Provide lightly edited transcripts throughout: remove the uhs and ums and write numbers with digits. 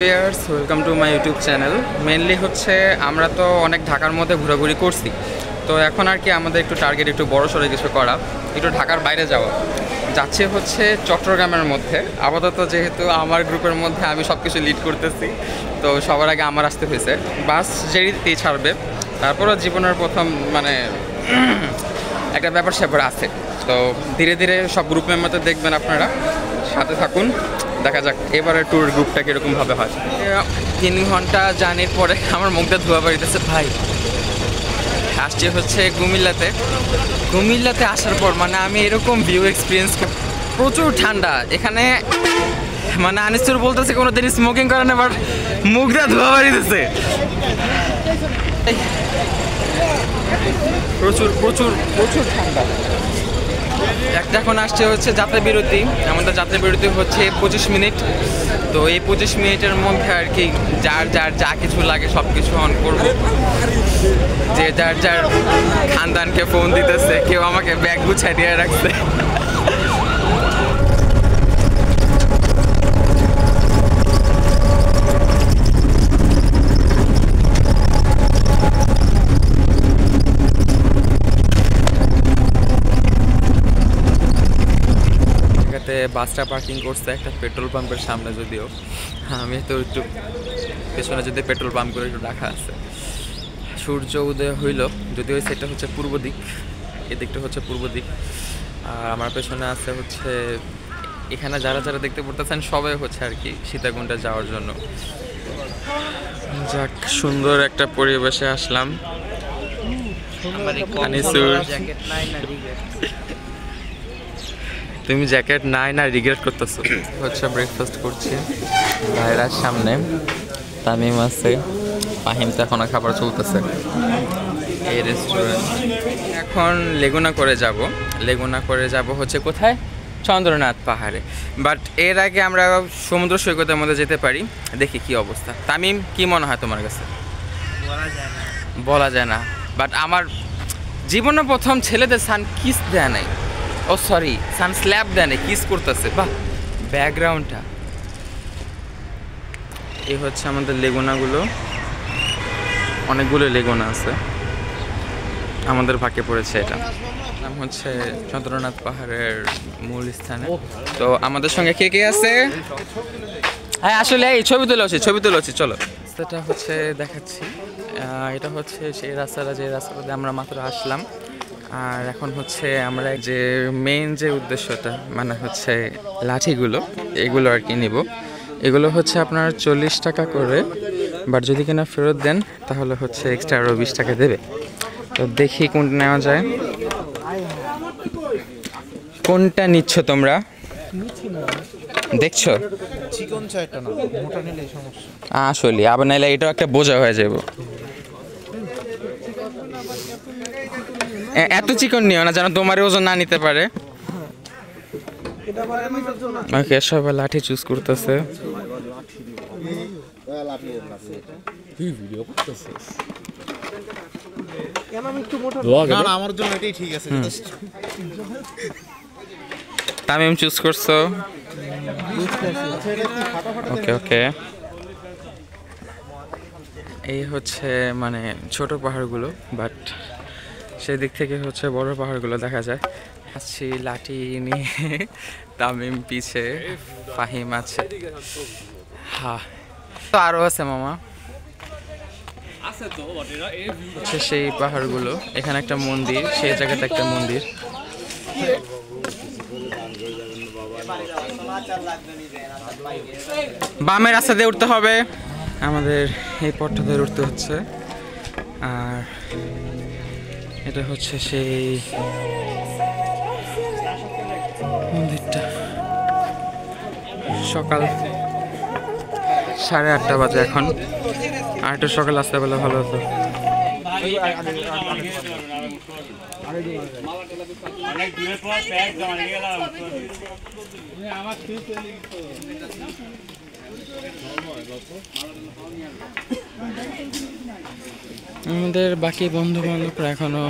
Viewers, welcome to my YouTube channel. Mainly হচ্ছে আমরা তো অনেক ঢাকার মধ্যে ঘোরাঘুরি করছি, তো এখন আর কি আমাদের একটু টার্গেট একটু বড় সড়ো কিছু করা, একটু ঢাকার বাইরে যাওয়া। যাচ্ছে হচ্ছে চট্টগ্রামের মধ্যে। আপাতত যেহেতু আমার গ্রুপের মধ্যে আমি সব কিছু লিড করতেছি, তো সবার আগে আমার আসতে হয়েছে। বাস যেই ছাড়বে, তারপরও জীবনের প্রথম মানে একটা ব্যাপার স্যাপার আছে। তো ধীরে ধীরে সব গ্রুপ মেম্বারদের দেখবেন, আপনারা সাথে থাকুন, দেখা যাক এবারে ট্যুর গ্রুপটা কীরকমভাবে হয়। 3 ঘন্টা জার্নির পরে আমার মুখটা ধোয়া বাড়িতেছে ভাই। আসছে হচ্ছে কুমিল্লাতে আসার পর মানে আমি এরকম ভিউ এক্সপিরিয়েন্স, প্রচুর ঠান্ডা এখানে। মানে আনিসুর বলতেছে কোনো দিন স্মোকিং করে না, বাট মুখটা ধোয়া বাড়িতেছে। প্রচুর প্রচুর প্রচুর ঠান্ডা। একটা এখন আসছে হচ্ছে যাত্রা বিরতি। আমাদের যাত্রা বিরতি হচ্ছে 25 মিনিট। তো এই 25 মিনিটের মধ্যে আর কি যার যা কিছু লাগে সব কিছু অন করব। যে যার খানদানকে ফোন দিতেছে, কেউ আমাকে ব্যাগ গুছাই দিয়ে রাখছে। বাসটা পার্কিং করছে একটা পেট্রোল পাম্পের সামনে, যদিও আমি তো একটু পেছনে যদি পেট্রোল পাম্প করে একটু রাখা আছে। সূর্য উদয় হইল, যদিও সেটা হচ্ছে পূর্ব দিক, এদিকটা হচ্ছে পূর্ব দিক। আর আমার পেছনে আছে হচ্ছে, এখানে যারা দেখতে পড়তেছেন সবাই হচ্ছে আর কি সীতাকুণ্ডে যাওয়ার জন্য। যাক, সুন্দর একটা পরিবেশে আসলাম। তুমি জ্যাকেট নাই না রিগ্রেট করতেছো? হচ্ছে ব্রেকফাস্ট করছি ভাইরার সামনে। তামিম আছে, ফাহিম তো এখনো খাবার চলতেছে এই রেস্টুরেন্ট। এখন লেগুনা করে যাব হচ্ছে কোথায়? চন্দ্রনাথ পাহাড়ে। বাট এর আগে আমরা সমুদ্র সৈকতের মধ্যে যেতে পারি, দেখি কি অবস্থা। তামিম, কি মনে হয় তোমার কাছে? বলা যায় না, বাট আমার জীবনে প্রথম ছেলেদের সান কিস দেয় নাই, ও সরি সান স্ল্যাব দেয় নাই, কিস করতেছে। বাহ, ব্যাকগ্রাউন্ডটা। এই হচ্ছে আমাদের লেগুনাগুলো, অনেকগুলো লেগুনা আছে, আমাদের ভাগে পড়েছে এটা। নাম হচ্ছে চন্দ্রনাথ পাহাড়ের মূল স্থানে। তো আমাদের সঙ্গে কে কে আছে? হ্যাঁ আসলে এই ছবি তুলে উচিত, চলো। রাস্তাটা হচ্ছে দেখাচ্ছি, এটা হচ্ছে সেই রাস্তাটা যে রাস্তাটাতে আমরা মাত্র আসলাম। আর এখন হচ্ছে আমরা যে মেইন যে উদ্দেশ্যটা, মানে হচ্ছে লাঠিগুলো, এগুলো আর কি নিব। এগুলো হচ্ছে আপনার 40 টাকা করে, বাট যদি কিনা ফেরত দেন তাহলে হচ্ছে এক্সট্রা আরও 20 টাকা দেবে। তো দেখি কোনটা নেওয়া যায়। কোনটা নিচ্ছ তোমরা? দেখছো চিকন চাইটা না, মোটা নিলে সমস্যা। আসলে আবার নাইলে এটাও একটা বোঝা হয়ে যাবে। এত চিকন নিও না যেন তোমার ওজন না নিতে পারে। ওকে, সবাই লাঠি চুজ করতেছে। আমার জন্য এটাই ঠিক আছে। তামিম চুজ করছো? ওকে। এই হচ্ছে মানে ছোট পাহাড়গুলো, বাট সেদিক থেকে হচ্ছে বড় পাহাড়গুলো দেখা যায়। আসছি লাঠি নিয়ে, তামিম পিছে, ফাহিম আছে। হ্যাঁ, তো আরও আছে মামা। হচ্ছে সেই পাহাড়গুলো, এখানে একটা মন্দির, সেই জায়গাতে একটা মন্দির। বামের রাস্তা দিয়ে উঠতে হবে, আমাদের এই পথটা ধরে উঠতে হচ্ছে। আর এটা হচ্ছে সেই মন্দিরটা। সকাল 8:30 বাজে এখন, আর একটু সকাল আসতে পেলে ভালো হতো। আমাদের বাকি বন্ধু বান্ধবরা এখনো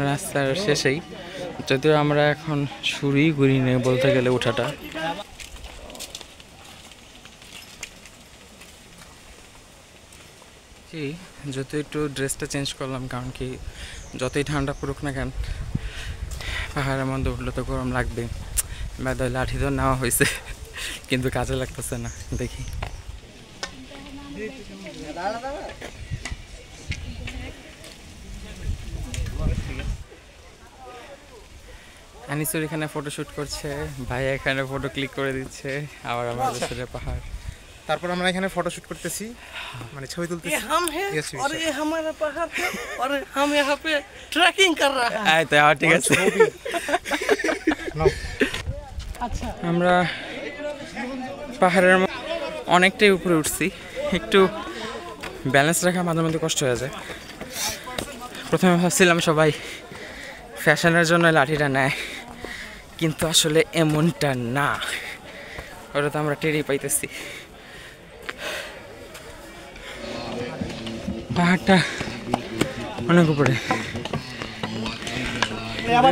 রাস্তার শেষেই, যদিও আমরা এখন শুরুই করিনি বলতে গেলে ওঠাটা। জি, যত একটু ড্রেসটা চেঞ্জ করলাম, কারণ কি যতই ঠান্ডা পড়ুক না কেন পাহাড়ের মধ্যে উঠলে তো গরম লাগবে। বাদ লাঠি তো নেওয়া হয়েছে কিন্তু কাজে লাগতেছে না, দেখি। আনিসুর এখানে ফটোশুট করছে, ভাই এখানে ফটো ক্লিক করে দিচ্ছে, আবার আমার পেছনে পাহাড়। তারপর আমরা এখানে ফটোশুট করতেছি, মানে ছবি তুলতেছি। ये हम हैं Yes, yes, और yes. ये हमारा पहाड़ है और हम यहाँ पे ट्रैकिंग कर रहा है। এই তো আবার ঠিক আছে। अच्छा আমরা পাহাড়ের অনেকটাই উপরে উঠছি, একটু ব্যালেন্স রাখা মাঝে মধ্যে কষ্ট হয়ে যায়। প্রথমে ভাবছিলাম সবাই ফ্যাশনের জন্য লাঠিটা নেয়, কিন্তু আসলে এমনটা না, ওটা তো আমরা টেরই পাইতেছি। পাহাড়টা অনেক উপরে, আমার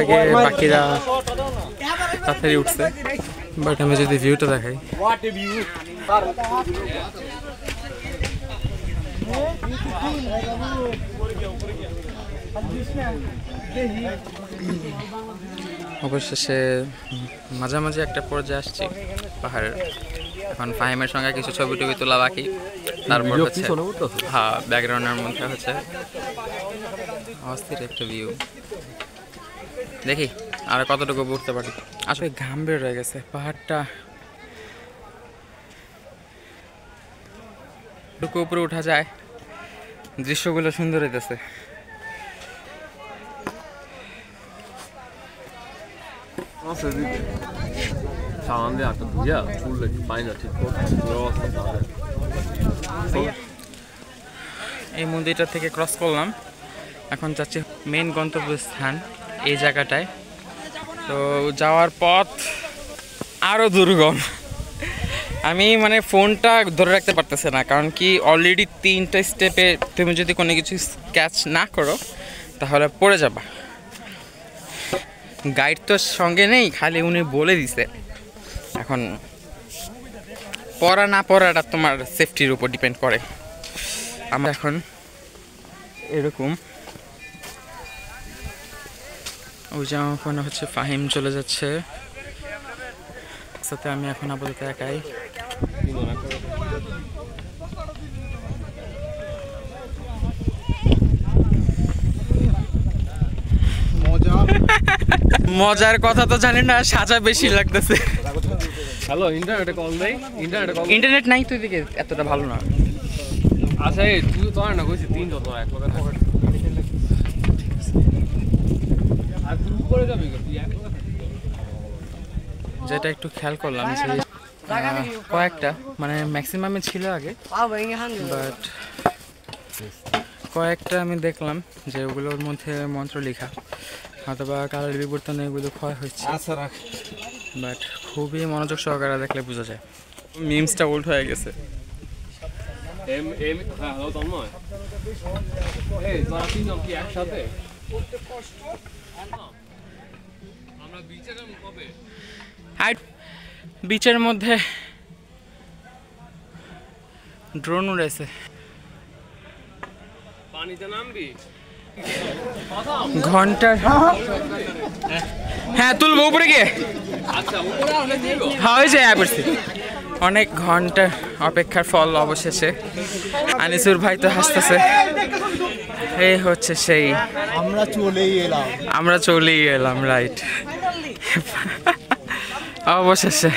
আগে বাকিরা তাড়াতাড়ি উঠছে, বাট আমি যদি ভিউটা দেখাই, অবশেষে মাঝামাঝি একটা পর্যায়ে আসছি পাহাড়ের। এখন ফাহিমের সঙ্গে কিছু ছবি টবি তোলা বাকি, তারপর হচ্ছে হ্যাঁ ব্যাকগ্রাউন্ডের মধ্যে হচ্ছে অস্থির একটা ভিউ। দেখি আর কতটুকু উঠতে পারি। আসলে ঘাম বের হয়ে গেছে, পাহাড়টা টুকু উপরে উঠা যায়, দৃশ্যগুলো সুন্দর হইতেছে। 사람들 아까 그게 원래 많이 넣고 들어왔어. এই মন্দিরটা থেকে ক্রস করলাম, এখন যাচ্ছি মেইন গন্তব্যস্থান এই জায়গাটায়। তো যাওয়ার পথ আরও দুর্গম, আমি মানে ফোনটা ধরে রাখতে পারতেছে না, কারণ কি অলরেডি 3টা স্টেপে তুমি যদি কোনো কিছু ক্যাচ না করো তাহলে পড়ে যাবা। গাইড তো সঙ্গে নেই, খালি উনি বলে দিছে। এখন পড়া না পড়াটা তোমার সেফটির উপর ডিপেন্ড করে। আমরা এখন এরকম, ওই যে আমার ফোনে হচ্ছে ফাহিম চলে যাচ্ছে, সাথে আমি এখন আপাতত একাই। মজার কথা তো জানি না, সাজা বেশি লাগতেছে। হ্যালো ইন্টারনেটে কল দেই, ইন্টারনেটে কল। ইন্টারনেট নাই তো এদিকে, এতটা ভালো না। আচ্ছা এই তুই তো আর না কইছিস 3 যত এক লগে পকেট। আর তুই উপরে যাবি তুই এক লগে। যেটা একটু খেয়াল করলাম যে কয়েকটা মানে ম্যাক্সিমামে ছিল আগে, বাট কয়েকটা আমি দেখলাম যে ওগুলোর মধ্যে মন্ত্র লেখা অথবা কালার বিবর্তনে এগুলো ক্ষয় হচ্ছে, বাট খুবই মনোযোগ সহকারে দেখলে বোঝা যায়। মিমসটা উল্ট হয়ে গেছে। হ্যালো তন্ময়, এই তোরা তিনজন কি একসাথে? আমরা বিচে যাবো কবে? বিচের মধ্যে ড্রোন উড়েছে, পানিতে নামবি? ঘন্টার হ্যাঁ তুলবো উপরে গিয়ে। আচ্ছা উপরে অনেক দিব। হ্যাঁ ওই যে পড়ছি, অনেক ঘন্টা অপেক্ষার ফল অবশেষে। আনিসুর ভাই তো হাসতেছে, এই হচ্ছে সেই আমরা চলেই এলাম রাইট অবশেষে।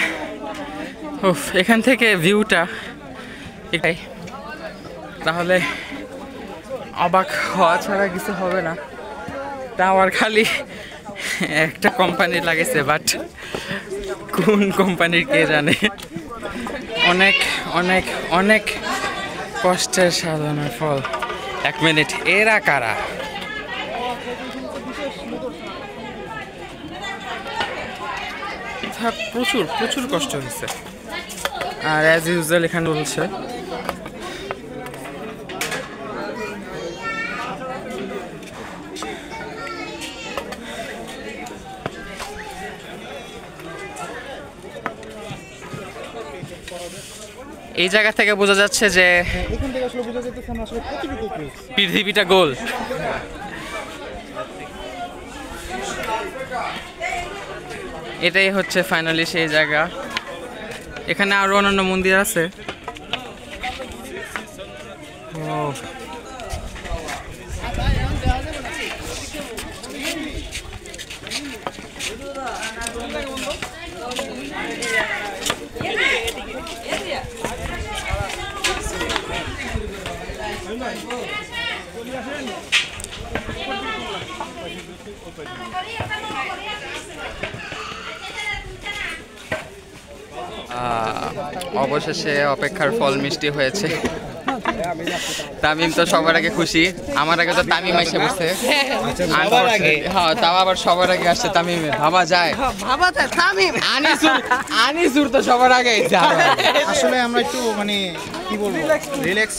উফ, এখান থেকে ভিউটা এটাই, তাহলে অবাক হওয়া ছাড়া কিছু হবে না। টাওয়ার খালি একটা কোম্পানি লাগেছে, বাট কোন কোম্পানির কে জানে। অনেক অনেক অনেক কষ্টের সাধনার ফল। 1 মিনিট, এরা কারা? প্রচুর প্রচুর কষ্ট হয়েছে, আর অ্যাজ ইউজুয়াল এখানে বলছে এই জায়গা থেকে বোঝা যাচ্ছে যে এখান থেকে আসলে বোঝা যেতেছে আমরা আসলে কতটুকু পেয়েছি। পৃথিবীটা গোল। এটাই হচ্ছে ফাইনালি সেই জায়গা। এখানে আরো অন্যান্য মন্দির আছে। অবশেষে অপেক্ষার ফল মিষ্টি হয়েছে। তামিম তো সবার আগে খুশি, আমার আগে তো তামিম এসে বসে। হ্যাঁ, তাও আবার সবার আগে আসছে তামিমে, ভাবা যায়। ভাবা যায় তামিম। আনিসুর তো সবার আগে এসে। আসলে আমরা একটু মানে কি বলবো রিল্যাক্স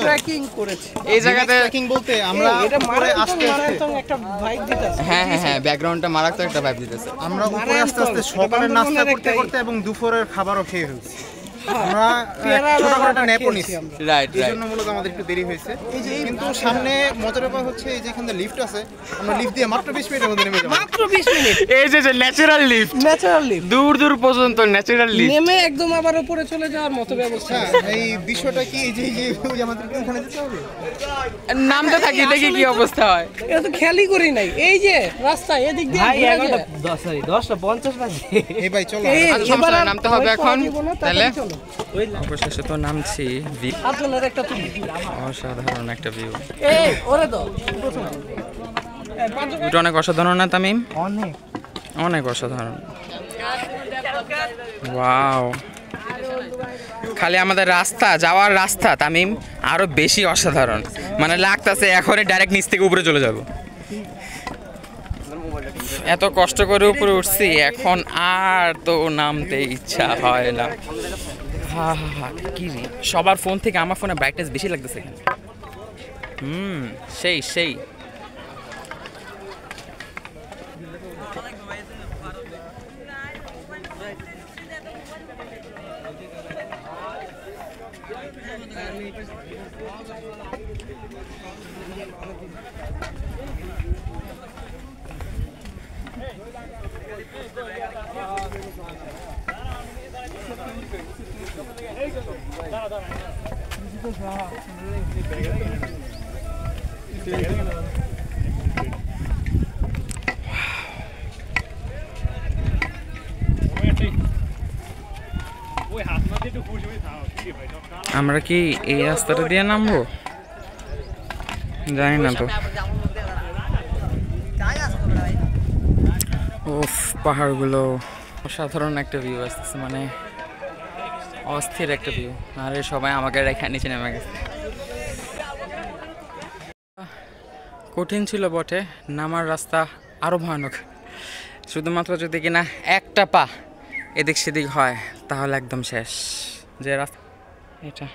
ট্রেকিং করেছি। এই জায়গাতে ট্রেকিং বলতে আমরা এটা উপরে আস্তে আস্তে মারাত্মক একটা ভাইব দিতেছে। হ্যাঁ, ব্যাকগ্রাউন্ডটা মারাত্মক একটা ভাইব দিতেছে। আমরা উপরে আস্তে আস্তে সকালের নাস্তা করতে করতে এবং দুপুরের খাবারও খেয়ে ফেলছি। আমরা ছোটখাটো একটা ন্যাপও নিচ্ছি। রাইট এই জন্য মূলত আমাদের একটু দেরি হয়েছে, কিন্তু সামনে মজার ব্যাপার হচ্ছে এই যে এখানে লিফট আছে, আমরা লিফট দিয়ে মাত্র 20 মিনিটের মধ্যে নেমে যাবো। মাত্র 20 মিনিট এই যে ন্যাচারাল লিফট, ন্যাচারাল লিফট। দূর দূর পর্যন্ত ন্যাচারাল লিফট, নেমে একদম আবার উপরে চলে যাওয়ার মতো ব্যবস্থা। হ্যাঁ, এই বিষয়টা কি এই যে ওই যে আমাদের ওখানে যেতে হবে, নামতে থাকি দেখি কি অবস্থা হয়। এটা তো খেয়ালই করি নাই। এই যে রাস্তা এদিক দিয়ে ঘুরে যায়। 10:50 বাজে। এই ভাই চলো। এই, আচ্ছা, এবার আর নামতে হবে ভয় পাওয়া এখন, দিব না, তাহলে? চলো। অবশেষে তো নামছি। আপনার একটা তুলি। অসাধারণ একটা ভিউ। এই ওরে তো ভিউটা অনেক অসাধারণ না তামিম? অনেক অনেক অসাধারণ। ওয়াও, খালি আমাদের রাস্তা, যাওয়ার রাস্তা তামিম আরো বেশি অসাধারণ। মানে লাগতেছে এখনই ডাইরেক্ট নিচ থেকে উপরে চলে যাব। এত কষ্ট করে উপরে উঠছি, এখন আর তো নামতে ইচ্ছা হয় না। কি রে, সবার ফোন থেকে আমার ফোনে ব্রাইটনেস বেশি লাগতেছে এখানে। সেই আমরা কি এই রাস্তাটা দিয়ে নামবো জানি না তো। উফ, পাহাড়গুলো অসাধারণ একটা ভিউ আসতেছে, মানে অস্থির একটা ভিউ। আরে সবাই আমাকে রেখে নিচে নেমে গেছে। কঠিন ছিল বটে, নামার রাস্তা আরো ভয়ানক। শুধুমাত্র যদি কিনা একটা পা এদিক সেদিক হয় তাহলে একদম শেষ। যে রাস্তা এটা,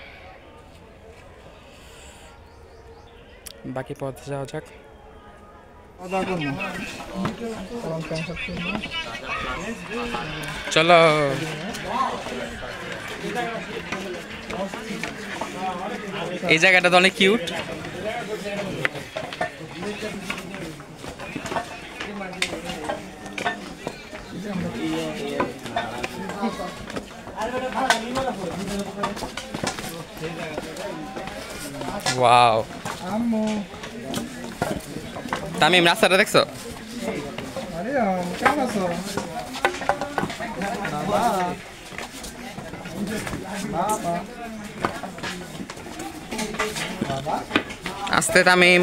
বাকি পথে যাওয়া যাক। চলো, এই জায়গাটা তো অনেক কিউট। ওয়াও, তামিম রাস্তাটা দেখছো? আস্তে তামিম।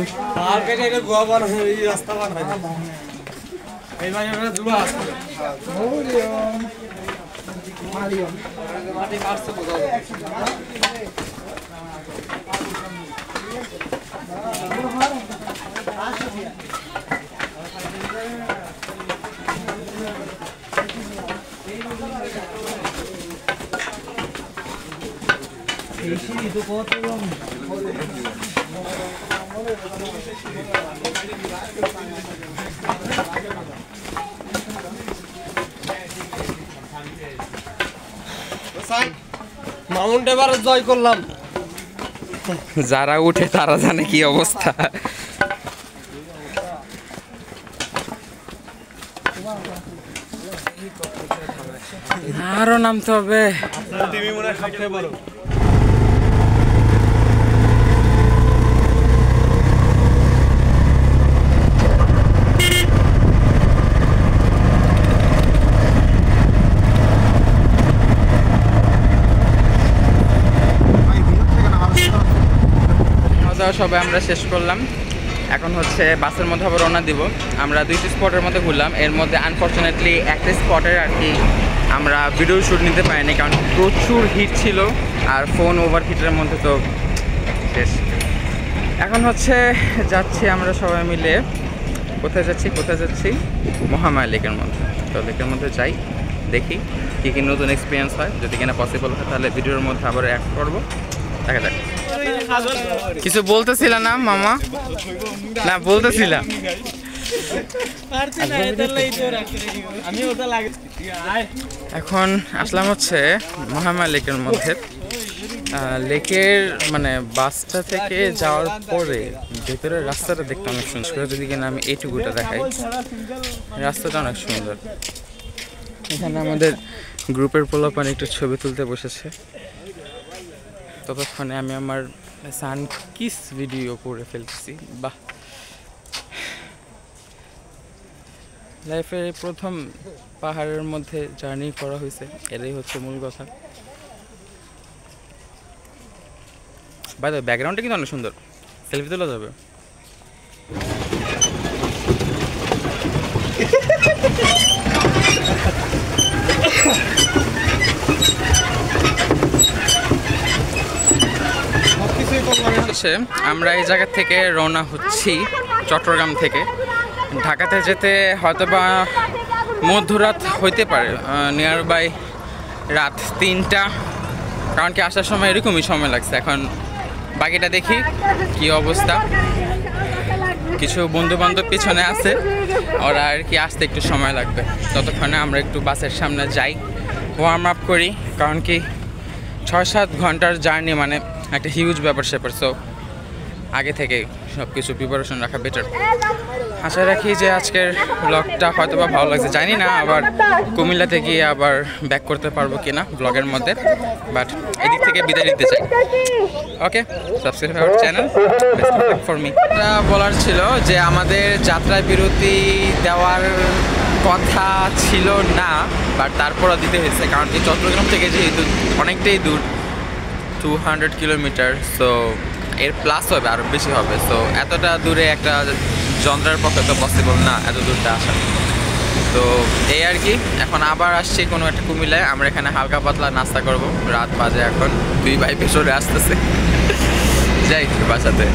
মাউন্ট এভারেস্ট জয় করলাম। যারা উঠে তারা জানে কি অবস্থা। আরো নামতে হবে। খাওয়া দাওয়া সবাই আমরা শেষ করলাম। এখন হচ্ছে বাসের মধ্যে আবার রওনা দিব। আমরা 2টি স্পটের মধ্যে ঘুরলাম, এর মধ্যে আনফর্চুনেটলি একটা স্পটের আর কি আমরা ভিডিও শ্যুট নিতে পারিনি, কারণ প্রচুর হিট ছিল আর ফোন ওভার হিটের মধ্যে তো শেষ। এখন হচ্ছে যাচ্ছি আমরা সবাই মিলে, কোথায় যাচ্ছি মহামায়া লেকের মধ্যে। তো লেকের মধ্যে যাই, দেখি কী কী নতুন এক্সপিরিয়েন্স হয়। যদি কিনা পসিবল হয় তাহলে ভিডিওর মধ্যে আবার অ্যাড করবো। দেখা যাক। কিছু বলতেছিল না মামা? না বলতেছিলাম। এখন আসলাম হচ্ছে মহামায়া লেকের মধ্যে। লেকের মানে বাসটা থেকে যাওয়ার পরে ভেতরের রাস্তাটা দেখতে অনেক সুন্দর। যদি কিনা আমি এইটুকুটা দেখাই, রাস্তাটা অনেক সুন্দর। এখানে আমাদের গ্রুপের পোলাপান একটু ছবি তুলতে বসেছে। ততক্ষণে আমি আমার সানকিস ভিডিও করে ফেলতেছি। বাহ, লাইফের প্রথম পাহাড়ের মধ্যে জার্নি করা হয়েছে, এটাই হচ্ছে মূল কথা। বাই দ্য ব্যাকগ্রাউন্ডটা কিন্তু অনেক সুন্দর, সেলফি তোলা যাবে। আমরা এই জায়গা থেকে রওনা হচ্ছি চট্টগ্রাম থেকে। ঢাকাতে যেতে হয়তো বা মধ্যরাত হইতে পারে, নিয়ার বাই রাত 3টা, কারণ কি আসার সময় এরকমই সময় লাগছে। এখন বাকিটা দেখি কি অবস্থা। কিছু বন্ধু বান্ধব পিছনে আছে, ওরা আর কি আসতে একটু সময় লাগবে। ততক্ষণে আমরা একটু বাসের সামনে যাই, ওয়ার্ম আপ করি, কারণ কি 6-7 ঘন্টার জার্নি মানে একটা হিউজ ব্যাপার স্যাপার। সো আগে থেকে সব কিছু প্রিপারেশন রাখা বেটার। আশা রাখি যে আজকের ব্লগটা হয়তো বা ভালো লাগছে, জানি না আবার কুমিল্লাতে গিয়ে আবার ব্যাক করতে পারবো কিনা ব্লগের মধ্যে, বাট এদিক থেকে বিদায় নিতে চাই। Okay, subscribe our channel for me. এটা বলার ছিল যে আমাদের যাত্রায় বিরতি দেওয়ার কথা ছিল না, বাট তারপরও দিতে হয়েছে, কারণ কি চট্টগ্রাম থেকে যেহেতু অনেকটাই দূর, 200 কিলোমিটার, সো এর প্লাস হবে, আরও বেশি হবে। সো এতটা দূরে একটা যন্ত্রের পক্ষে তো পসিবল না এত দূরটা আসা। তো এই আর কি। এখন আবার আসছি কোনো একটা কুমিল্লায়, আমরা এখানে হালকা পাতলা নাস্তা করব। রাত বাজে এখন, 2 ভাই পেছনে আসতেছে, যাই বাসাতে।